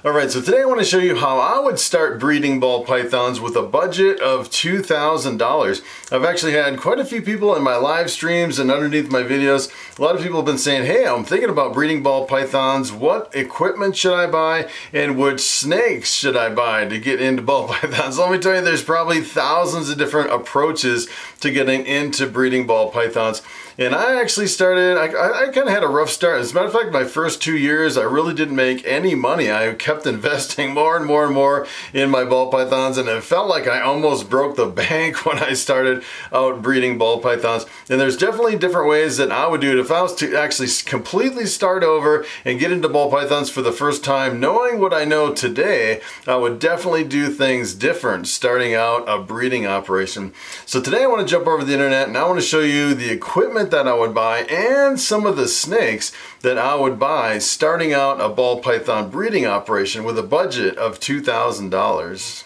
Alright, so today I want to show you how I would start breeding ball pythons with a budget of $2,000. I've actually had quite a few people in my live streams and underneath my videos. A lot of people have been saying, hey, I'm thinking about breeding ball pythons. What equipment should I buy? And which snakes should I buy to get into ball pythons? Let me tell you, there's probably thousands of different approaches to getting into breeding ball pythons. And I actually started, I kind of had a rough start. As a matter of fact, my first 2 years, I really didn't make any money. I kept investing more and more and more in my ball pythons, and it felt like I almost broke the bank when I started out breeding ball pythons. And there's definitely different ways that I would do it. If I was to actually completely start over and get into ball pythons for the first time, knowing what I know today, I would definitely do things different starting out a breeding operation. So today I want to jump over the internet and I want to show you the equipment that I would buy and some of the snakes that I would buy starting out a ball python breeding operation with a budget of $2,000.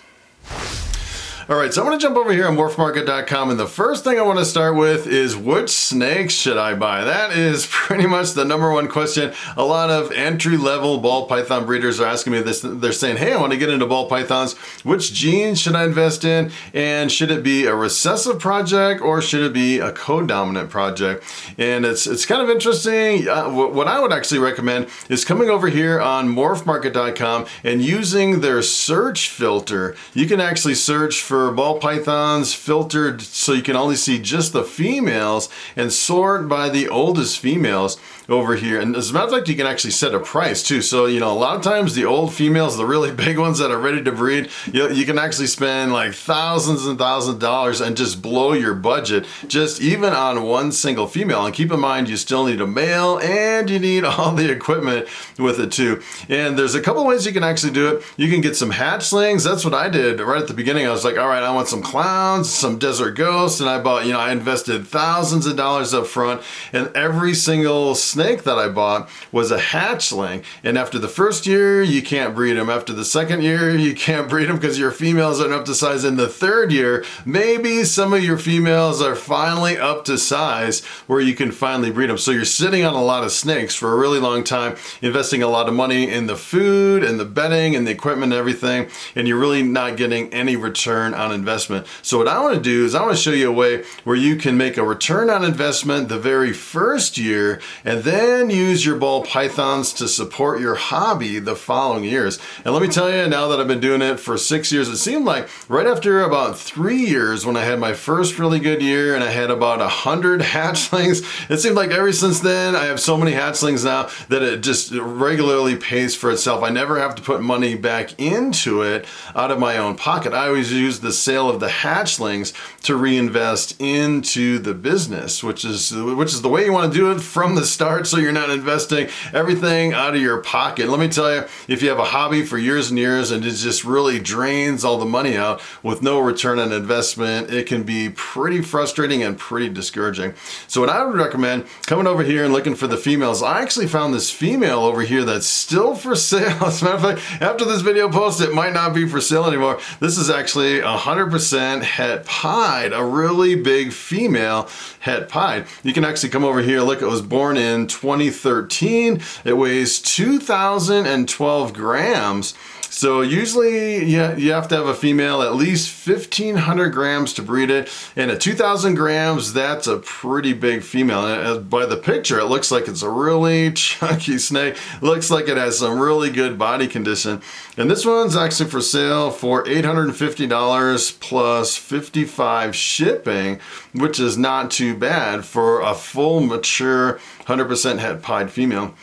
Alright, so I'm going to jump over here on Morphmarket.com, and the first thing I want to start with is which snakes should I buy? That is pretty much the number one question. A lot of entry-level ball python breeders are asking me this. They're saying, hey, I want to get into ball pythons. Which genes should I invest in? And should it be a recessive project or should it be a co-dominant project? And it's kind of interesting. What I would actually recommend is coming over here on Morphmarket.com and using their search filter. You can actually search for ball pythons filtered so you can only see just the females and sort by the oldest females over here. And as a matter of fact, you can actually set a price too. So, you know, a lot of times the old females, the really big ones that are ready to breed, you can actually spend like thousands and thousands of dollars and just blow your budget just even on one single female. And keep in mind, you still need a male and you need all the equipment with it too. And there's a couple ways you can actually do it. You can get some hatchlings. That's what I did right at the beginning. I was like, all right, I want some clowns, some desert ghosts, and I bought, I invested thousands of dollars up front, and every single snake that I bought was a hatchling. And after the first year, you can't breed them. After the second year, you can't breed them because your females aren't up to size. In the third year, maybe some of your females are finally up to size where you can finally breed them. So you're sitting on a lot of snakes for a really long time, investing a lot of money in the food and the bedding and the equipment and everything, and you're really not getting any return on investment. So what I want to do is I want to show you a way where you can make a return on investment the very first year and then use your ball pythons to support your hobby the following years. And let me tell you, now that I've been doing it for 6 years, it seemed like right after about 3 years when I had my first really good year and I had about 100 hatchlings, it seemed like ever since then I have so many hatchlings now that it just regularly pays for itself. I never have to put money back into it out of my own pocket. I always use the sale of the hatchlings to reinvest into the business, which is the way you want to do it from the start, so you're not investing everything out of your pocket. Let me tell you, if you have a hobby for years and years and it just really drains all the money out with no return on investment, it can be pretty frustrating and pretty discouraging. So what I would recommend, coming over here and looking for the females, I actually found this female over here that's still for sale. As a matter of fact, after this video post, it might not be for sale anymore. This is actually 100% het pied, a really big female het pied. You can actually come over here, look, it was born in 2013. It weighs 2,012 grams. So usually you have to have a female at least 1,500 grams to breed it, and at 2,000 grams, that's a pretty big female. And by the picture, it looks like it's a really chunky snake. Looks like it has some really good body condition. And this one's actually for sale for $850 plus $55 shipping, which is not too bad for a full mature 100% het pied female.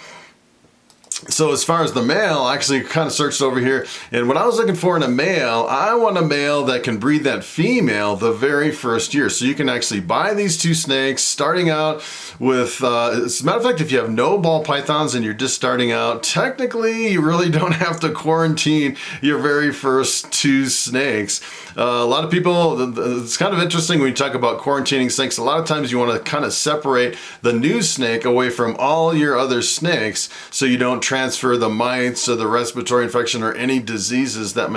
So as far as the male, I actually kind of searched over here, and what I was looking for in a male, I want a male that can breed that female the very first year. So you can actually buy these two snakes starting out with, as a matter of fact, if you have no ball pythons and you're just starting out, technically you really don't have to quarantine your very first two snakes. A lot of people, it's kind of interesting when you talk about quarantining snakes. A lot of times you want to kind of separate the new snake away from all your other snakes so you don't transfer the mites or the respiratory infection or any diseases that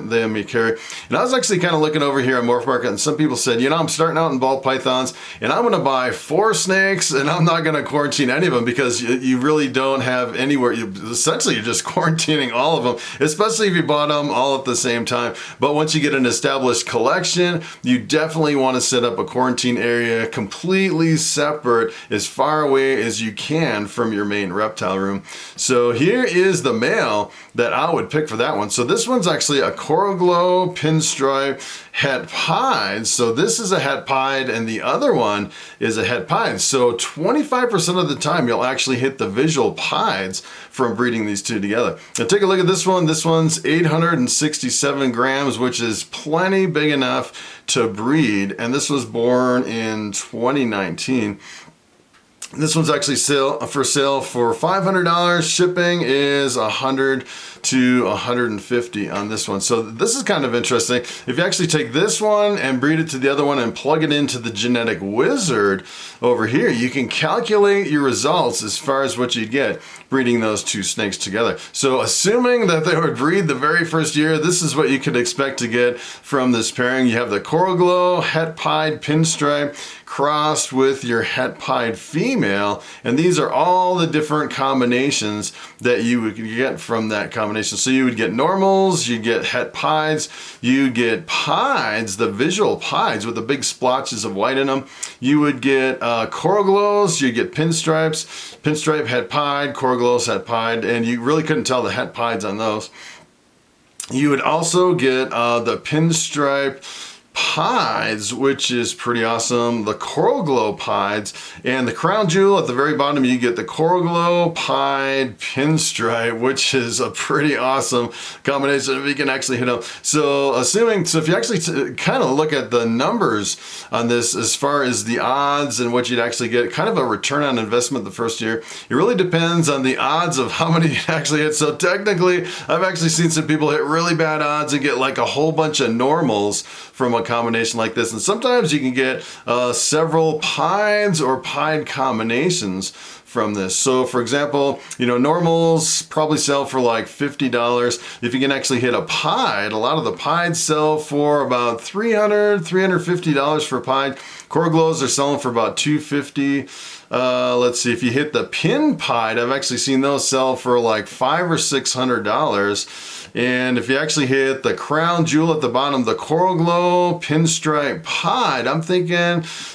they may carry. And I was actually kind of looking over here on Morphmarket, and some people said, you know, I'm starting out in ball pythons and I'm gonna buy 4 snakes and I'm not gonna quarantine any of them because you really don't have anywhere. Essentially you're just quarantining all of them, especially if you bought them all at the same time. But once you get an established collection, you definitely want to set up a quarantine area completely separate, as far away as you can from your main reptile room. So here is the male that I would pick for that one. So this one's actually a Coral Glow Pinstripe Het Pied. So this is a Het Pied and the other one is a Het Pied. So 25% of the time you'll actually hit the visual pieds from breeding these two together. Now take a look at this one. This one's 867 grams, which is plenty big enough to breed. And this was born in 2019. This one's actually for sale for $500. Shipping is $100 to $150 on this one. So this is kind of interesting. If you actually take this one and breed it to the other one and plug it into the genetic wizard over here, you can calculate your results as far as what you'd get breeding those two snakes together. So assuming that they would breed the very first year, this is what you could expect to get from this pairing. You have the Coral Glow Het Pied Pinstripe crossed with your Het Pied female, and these are all the different combinations that you would get from that combination. So you would get normals, you get Het Pieds, you get Pieds, the visual Pieds with the big splotches of white in them. You would get Coral Glows, you get Pinstripes, Pinstripe Het Pied, Coral Glows Het Pied, and you really couldn't tell the Het Pieds on those. You would also get the Pinstripe Pieds, which is pretty awesome, the Coral Glow Pieds, and the crown jewel at the very bottom, you get the Coral Glow Pied Pinstripe, which is a pretty awesome combination if you can actually hit them. So if you actually kind of look at the numbers on this as far as the odds and what you'd actually get, kind of a return on investment the first year, it really depends on the odds of how many you actually hit. So technically, I've actually seen some people hit really bad odds and get like a whole bunch of normals from a combination like this, and sometimes you can get several pieds or pied combinations from this. So for example, you know, normals probably sell for like $50. If you can actually hit a pied, a lot of the pieds sell for about $300, $350 for a pied. Coral Glows are selling for about $250. Let's see, if you hit the pin pied, I've actually seen those sell for like $500 or $600. And if you actually hit the crown jewel at the bottom, the Coral Glow Pinstripe Pied, I'm thinking,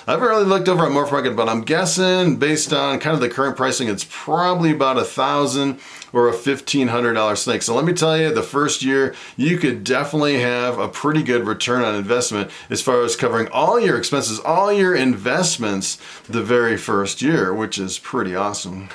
I haven't really looked over at Morphmarket, but I'm guessing based on kind of the current pricing, it's probably about $1,000 or a $1,500 snake. So let me tell you, the first year, you could definitely have a pretty good return on investment as far as covering all your expenses, all your investments the very first year, which is pretty awesome.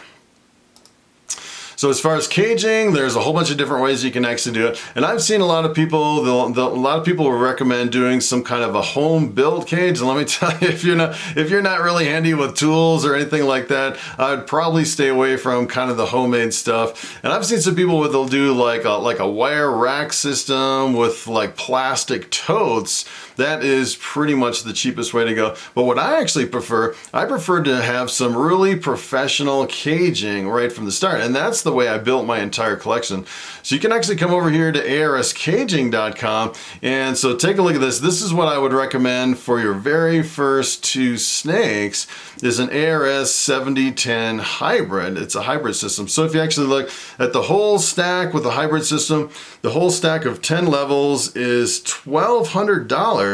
So as far as caging, there's a whole bunch of different ways you can actually do it. And I've seen a lot of people, a lot of people will recommend doing some kind of a home built cage. And let me tell you, if you're not really handy with tools or anything like that, I'd probably stay away from kind of the homemade stuff. And I've seen some people they'll do like a wire rack system with like plastic totes. That is pretty much the cheapest way to go. But what I actually prefer, I prefer to have some really professional caging right from the start. And that's the way I built my entire collection. So you can actually come over here to arscaging.com. And so take a look at this. This is what I would recommend for your very first two snakes is an ARS 7010 hybrid. It's a hybrid system. So if you actually look at the whole stack with the hybrid system, the whole stack of 10 levels is $1,200.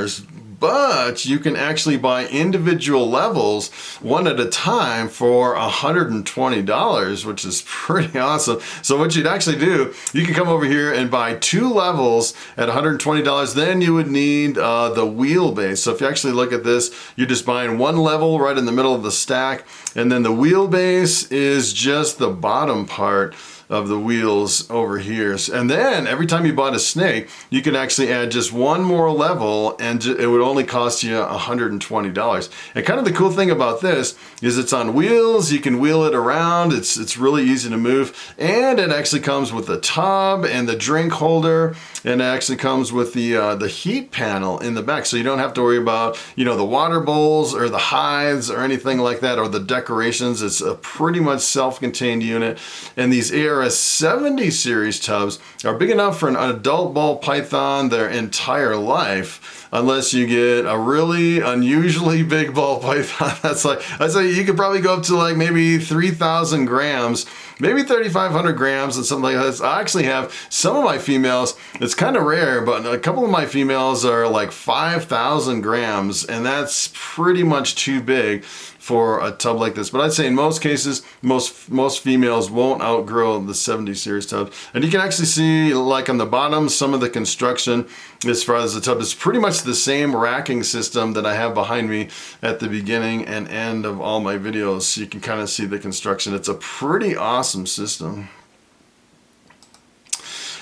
But you can actually buy individual levels one at a time for $120, which is pretty awesome. So what you'd actually do, you can come over here and buy 2 levels at $120. Then you would need the wheelbase. So if you actually look at this, you're just buying 1 level right in the middle of the stack. And then the wheelbase is just the bottom part of the wheels over here. And then every time you bought a snake, you can actually add just 1 more level and it would only cost you $120. And kind of the cool thing about this is it's on wheels. You can wheel it around. It's really easy to move. And it actually comes with the tub and the drink holder. And it actually comes with the heat panel in the back. So you don't have to worry about, you know, the water bowls or the hides or anything like that, or the decorations. It's a pretty much self-contained unit. And these ARS ARS 70 series tubs are big enough for an adult ball python their entire life, unless you get a really unusually big ball python. That's like, I'd say you could probably go up to like maybe 3,000 grams, maybe 3,500 grams and something like that. I actually have some of my females, it's kind of rare, but a couple of my females are like 5,000 grams, and that's pretty much too big for a tub like this. But I'd say in most cases, most females won't outgrow the 70 series tub. And you can actually see, like on the bottom, some of the construction as far as the tub is pretty much the same racking system that I have behind me at the beginning and end of all my videos. So you can kind of see the construction. It's a pretty awesome system.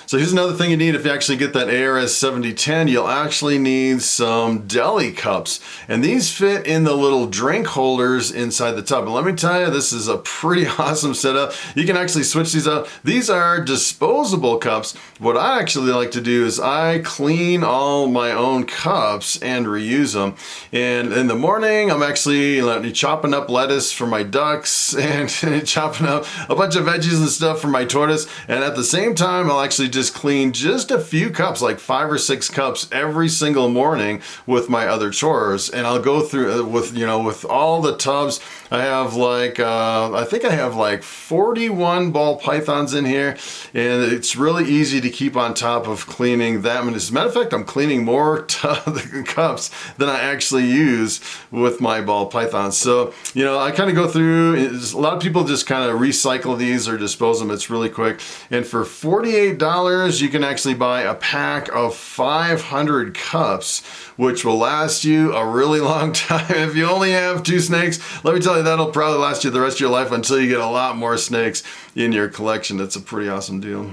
So here's another thing you need if you actually get that ARS 7010. You'll actually need some deli cups. And these fit in the little drink holders inside the tub. And let me tell you, this is a pretty awesome setup. You can actually switch these up. These are disposable cups. What I actually like to do is I clean all my own cups and reuse them. And in the morning, I'm actually chopping up lettuce for my ducks and chopping up a bunch of veggies and stuff for my tortoise. And at the same time, I'll actually just clean just a few cups, like 5 or 6 cups every single morning with my other chores. And I'll go through with all the tubs. I have like I think I have like 41 ball pythons in here, and it's really easy to keep on top of cleaning them. And as a matter of fact, I'm cleaning more cups than I actually use with my ball pythons. So I kind of go through. A lot of people just kind of recycle these or dispose them. It's really quick. And for $48, you can actually buy a pack of 500 cups, which will last you a really long time. If you only have 2 snakes, let me tell you, that'll probably last you the rest of your life until you get a lot more snakes in your collection. It's a pretty awesome deal.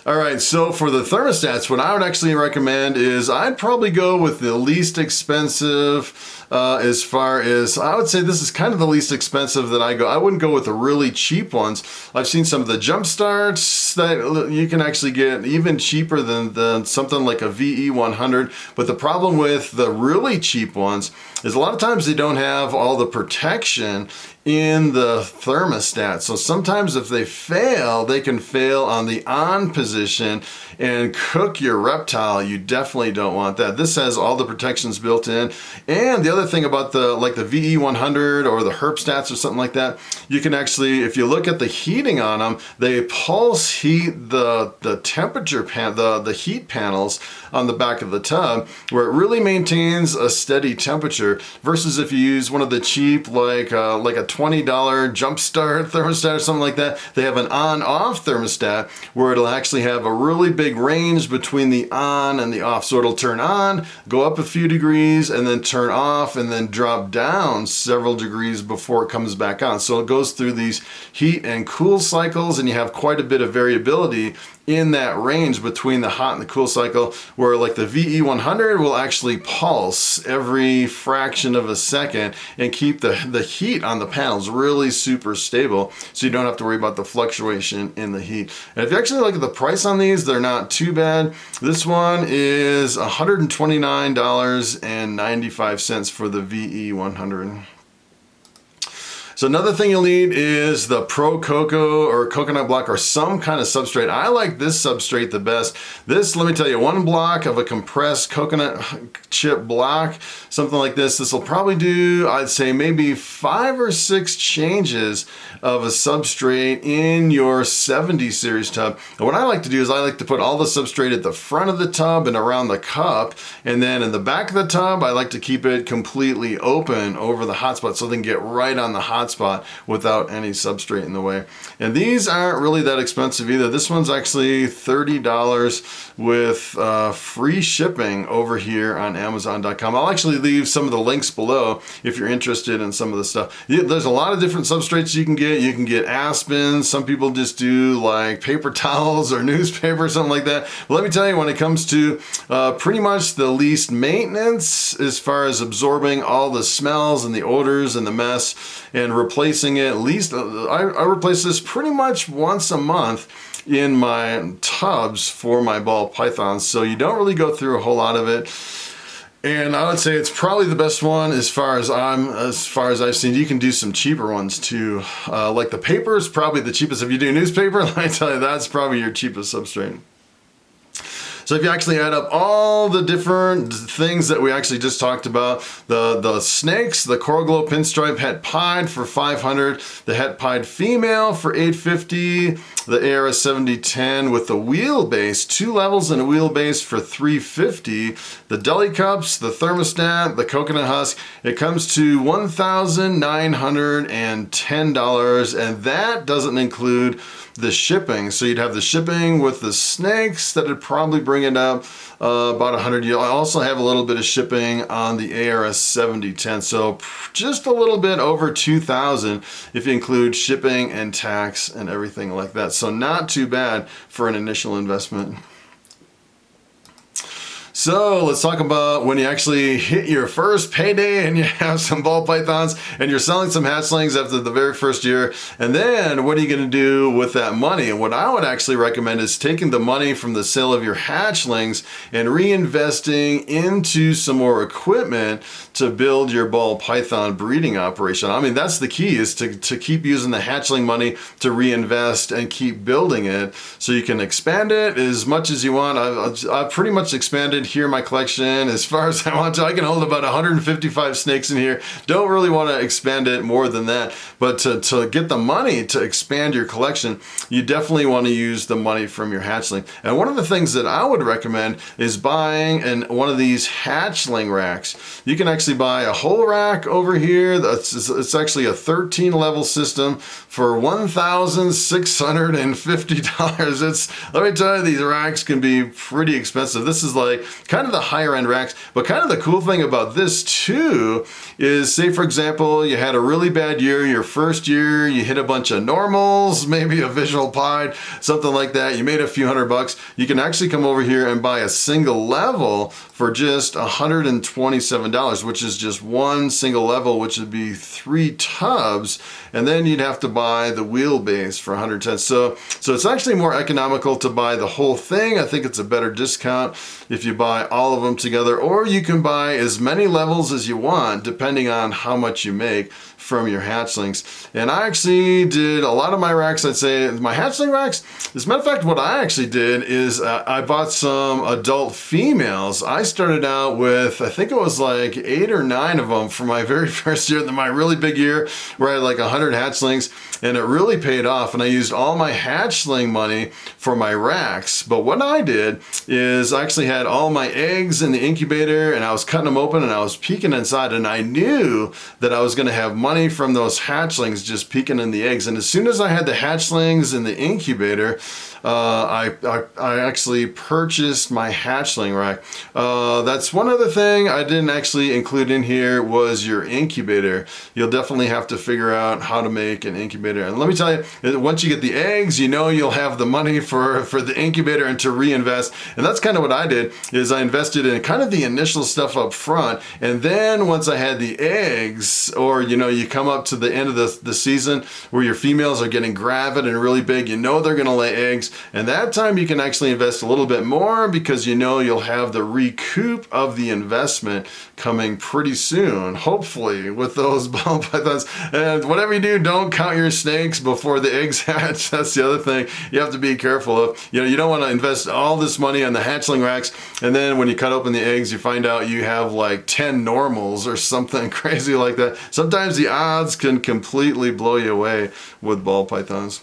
All right, so for the thermostats, what I would actually recommend is I'd probably go with the least expensive. As far as, I would say this is kind of the least expensive that I go. I wouldn't go with the really cheap ones. I've seen some of the jump starts that you can actually get even cheaper than something like a VE100. But the problem with the really cheap ones is a lot of times they don't have all the protection in the thermostat. So sometimes if they fail, they can fail on the on position and cook your reptile. You definitely don't want that. This has all the protections built in. And the other thing about the VE100 or the Herpstats or something like that, you can actually, if you look at the heating on them, they pulse heat the temperature the heat panels on the back of the tub, where it really maintains a steady temperature, versus if you use one of the cheap like a $20 Jumpstart thermostat or something like that. They have an on-off thermostat where it'll actually have a really big range between the on and the off. So it'll turn on, go up a few degrees, and then turn off, and then drop down several degrees before it comes back on. So it goes through these heat and cool cycles, and you have quite a bit of variability in that range between the hot and the cool cycle, where like the VE100 will actually pulse every fraction of a second and keep the heat on the panels really super stable, so you don't have to worry about the fluctuation in the heat. And if you actually look at the price on these, they're not too bad. This one is $129.95 for the VE100. So another thing you'll need is the Pro Cocoa or coconut block or some kind of substrate. I like this substrate the best. This, let me tell you, 1 block of a compressed coconut chip block, something like this. This will probably do, I'd say, maybe 5 or 6 changes of a substrate in your 70 series tub. And what I like to do is I like to put all the substrate at the front of the tub and around the cup, and then in the back of the tub, I like to keep it completely open over the hotspot so they can get right on the hotspot without any substrate in the way. And these aren't really that expensive either. This one's actually $30 with free shipping over here on Amazon.com. I'll actually leave some of the links below if you're interested in some of the stuff. There's a lot of different substrates you can get. You can get aspen. Some people just do like paper towels or newspaper, something like that. But let me tell you, when it comes to pretty much the least maintenance as far as absorbing all the smells and the odors and the mess and replacing it, at least I replace this pretty much once a month in my tubs for my ball pythons. So you don't really go through a whole lot of it. And I would say it's probably the best one as far as I've seen. You can do some cheaper ones too. Like the paper is probably the cheapest. If you do newspaper, let me tell you, that's probably your cheapest substrate. So if you actually add up all the different things that we actually just talked about, the snakes, the coral glow pinstripe het pied for 500, the het pied female for 850, the ARS 7010 with the wheelbase, 2 levels and a wheelbase for 350, the deli cups, the thermostat, the coconut husk, it comes to $1,910, and that doesn't include the shipping. So you'd have the shipping with the snakes that would probably bring it up about 100. You'll also have a little bit of shipping on the ARS 7010. So just a little bit over 2,000 if you include shipping and tax and everything like that. So not too bad for an initial investment. So let's talk about when you actually hit your first payday and you have some ball pythons and you're selling some hatchlings after the very first year. And then what are you going to do with that money? And what I would actually recommend is taking the money from the sale of your hatchlings and reinvesting into some more equipment to build your ball python breeding operation. I mean, that's the key, is to keep using the hatchling money to reinvest and keep building it so you can expand it as much as you want. I've pretty much expanded here my collection as far as I want to. I can hold about 155 snakes in here. Don't really want to expand it more than that, but to get the money to expand your collection, you definitely want to use the money from your hatchling. And one of the things that I would recommend is buying one of these hatchling racks. You can actually buy a whole rack over here. It's actually a 13 level system for $1,650. Let me tell you, these racks can be pretty expensive. This is like kind of the higher end racks, but kind of the cool thing about this too is, say for example, you had a really bad year, your first year, you hit a bunch of normals, maybe a visual pied, something like that, you made a few $100. You can actually come over here and buy a single level for just $127, which is just one single level, which would be 3 tubs, and then you'd have to buy the wheelbase for 110. So it's actually more economical to buy the whole thing. I think it's a better discount if you buy all of them together, or you can buy as many levels as you want depending on how much you make from your hatchlings. And I actually did a lot of my racks, I'd say my hatchling racks. As a matter of fact, what I actually did is I bought some adult females. I started out with, I think it was like 8 or 9 of them for my very first year, my really big year where I had like 100 hatchlings, and it really paid off. And I used all my hatchling money for my racks. But what I did is I actually had all my eggs in the incubator, and I was cutting them open and I was peeking inside, and I knew that I was going to have money from those hatchlings just peeking in the eggs. And as soon as I had the hatchlings in the incubator, I actually purchased my hatchling rack. That's one other thing I didn't actually include in here was your incubator. You'll definitely have to figure out how to make an incubator. And let me tell you, once you get the eggs, you know you'll have the money for the incubator and to reinvest. And that's kind of what I did, is I invested in kind of the initial stuff up front. And then once I had the eggs, or you come up to the end of the season where your females are getting gravid and really big, you know they're gonna lay eggs. And that time you can actually invest a little bit more because you know you'll have the recoup of the investment coming pretty soon, hopefully, with those ball pythons. And whatever you do, don't count your snakes before the eggs hatch. That's the other thing you have to be careful of. You don't want to invest all this money on the hatchling racks, and then when you cut open the eggs, you find out you have like 10 normals or something crazy like that. Sometimes the odds can completely blow you away with ball pythons.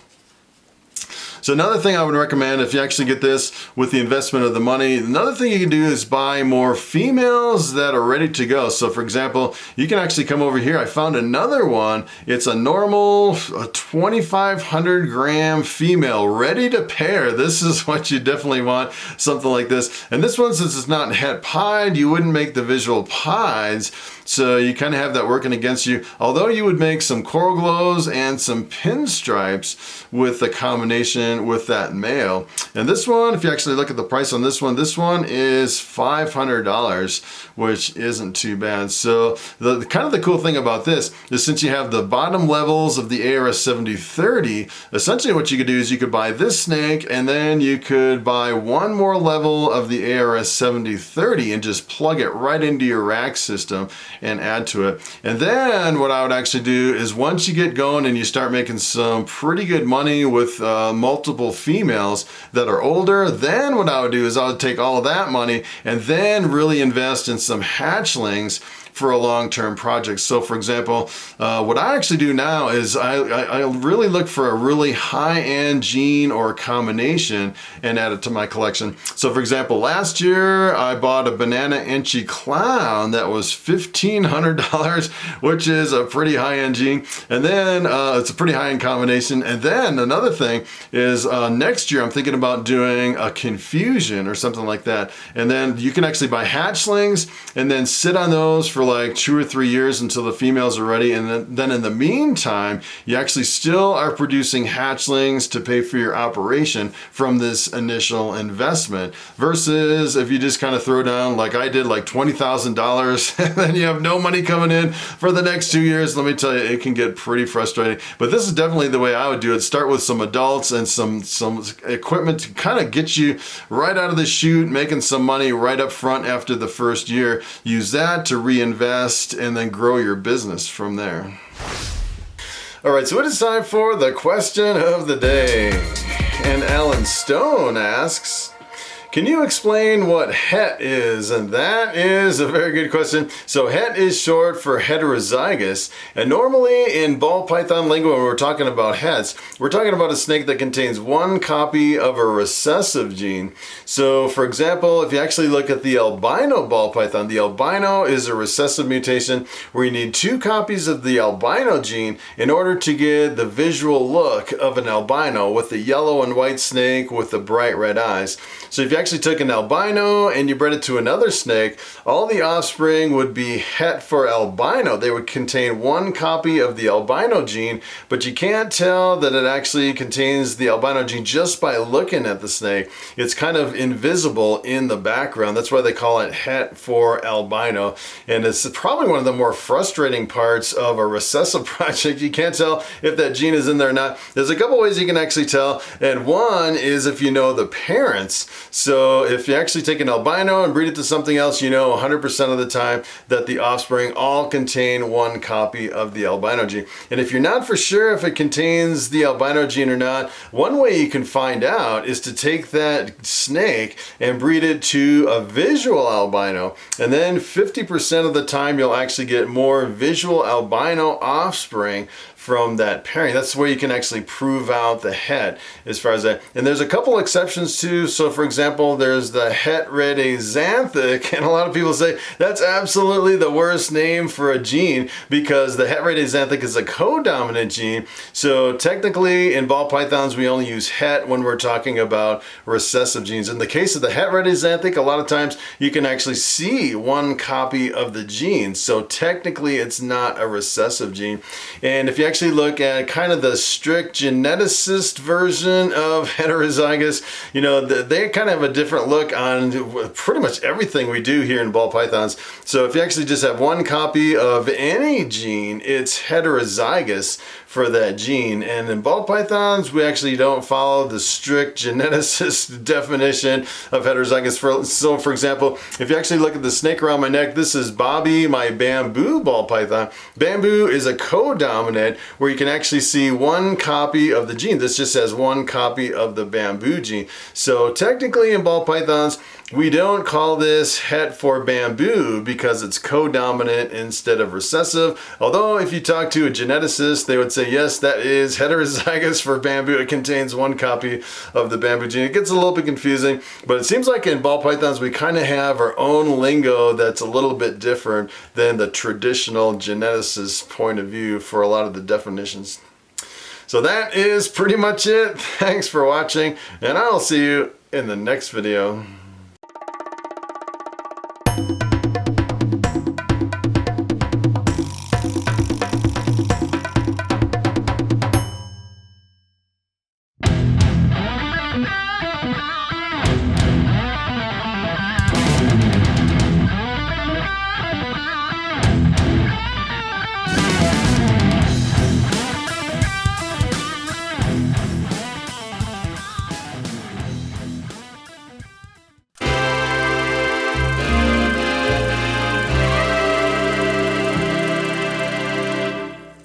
So another thing I would recommend, if you actually get this with the investment of the money, another thing you can do is buy more females that are ready to go. So for example, you can actually come over here. I found another one. It's a normal 2,500 gram female ready to pair. This is what you definitely want, something like this. And this one, since it's not het pied, you wouldn't make the visual pieds. So you kind of have that working against you. Although you would make some coral glows and some pinstripes with the combination with that male. And this one, if you actually look at the price on this one is $500, which isn't too bad. So the kind of the cool thing about this is since you have the bottom levels of the ARS 7030, essentially what you could do is you could buy this snake and then you could buy one more level of the ARS 7030 and just plug it right into your rack system and add to it. And then what I would actually do is once you get going and you start making some pretty good money with multiple females that are older, then what I would do is I would take all of that money and then really invest in some hatchlings for a long-term project. So for example, what I actually do now is I really look for a really high-end gene or combination and add it to my collection. So for example, last year I bought a banana inchy clown that was $1,500, which is a pretty high-end gene. And then it's a pretty high-end combination. And then another thing is next year I'm thinking about doing a confusion or something like that. And then you can actually buy hatchlings and then sit on those for like 2 or 3 years until the females are ready, and then in the meantime you actually still are producing hatchlings to pay for your operation from this initial investment, versus if you just kind of throw down like I did, like $20,000 and then you have no money coming in for the next 2 years. Let me tell you, it can get pretty frustrating. But this is definitely the way I would do it. Start with some adults and some equipment to kind of get you right out of the chute, making some money right up front after the first year. Use that to reinvest and then grow your business from there. All right, so it is time for the question of the day. And Alan Stone asks, can you explain what het is? And that is a very good question. So het is short for heterozygous. And normally in ball python lingo, when we're talking about hets, we're talking about a snake that contains one copy of a recessive gene. So for example, if you actually look at the albino ball python, the albino is a recessive mutation where you need 2 copies of the albino gene in order to get the visual look of an albino with the yellow and white snake with the bright red eyes. So if you actually took an albino and you bred it to another snake, all the offspring would be het for albino. They would contain 1 copy of the albino gene, but you can't tell that it actually contains the albino gene just by looking at the snake. It's kind of invisible in the background. That's why they call it het for albino. And it's probably one of the more frustrating parts of a recessive project. You can't tell if that gene is in there or not. There's a couple ways you can actually tell, and one is if you know the parents. So if you actually take an albino and breed it to something else, you know 100% of the time that the offspring all contain 1 copy of the albino gene. And if you're not for sure if it contains the albino gene or not, one way you can find out is to take that snake and breed it to a visual albino. And then 50% of the time you'll actually get more visual albino offspring from that pairing. That's where you can actually prove out the het as far as that. And there's a couple exceptions too. So for example, there's the het red axanthic, and a lot of people say that's absolutely the worst name for a gene because the het red axanthic is a co-dominant gene. So technically in ball pythons, we only use het when we're talking about recessive genes. In the case of the het red axanthic, a lot of times you can actually see 1 copy of the gene. So technically it's not a recessive gene. And if you actually look at kind of the strict geneticist version of heterozygous, you know, they kind of have a different look on pretty much everything we do here in ball pythons. So if you actually just have 1 copy of any gene, it's heterozygous for that gene. And in ball pythons, we actually don't follow the strict geneticist definition of heterozygous. So for example, if you actually look at the snake around my neck, this is Bobby, my bamboo ball python. Bamboo is a co-dominant where you can actually see 1 copy of the gene. This just has 1 copy of the bamboo gene. So technically in ball pythons, we don't call this het for bamboo because it's co-dominant instead of recessive. Although if you talk to a geneticist, they would say, yes, that is heterozygous for bamboo. It contains 1 copy of the bamboo gene. It gets a little bit confusing, but it seems like in ball pythons, we kind of have our own lingo that's a little bit different than the traditional geneticist point of view for a lot of the definitions. So that is pretty much it. Thanks for watching, and I'll see you in the next video.